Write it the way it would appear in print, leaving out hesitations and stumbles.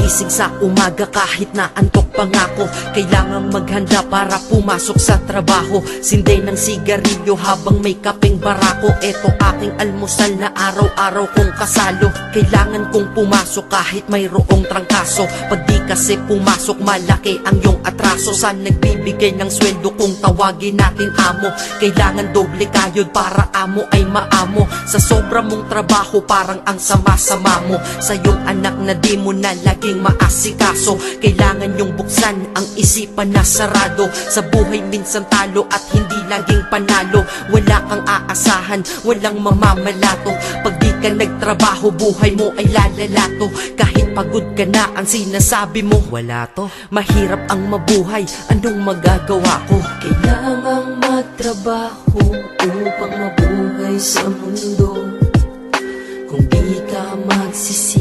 gising sa umaga kahit na antok pa nga ako. Kailangang maghanda para pumasok sa trabaho. Sinday ng sigarilyo habang may kapeng barako. Eto aking almusal na araw-araw kong kasalo. Kailangan kong pumasok kahit mayroong trangkaso. Pag di kasi pumasok malaki ang iyong atraso. Saan nagbibigay ng sweldo kung tawagin natin amo? Kailangan doble kayod para amo ay maamo. Sa sobra mong trabaho parang ang sama-sama mo. Sa iyong anak na di mo na laging maasikaso. Kailangan yung buksan ang isipan na sarado. Sa buhay minsan talo at hindi laging panalo. Wala kang aasahan, walang mamamalato. Pag di ka nagtrabaho buhay mo ay lalalato. Kahit pagod ka na ang sinasabi mo wala to. Mahirap ang mabuhay, anong magagawa ko? Kailangang magtrabaho upang mabuhay sa mundo. Kung di ka magsisi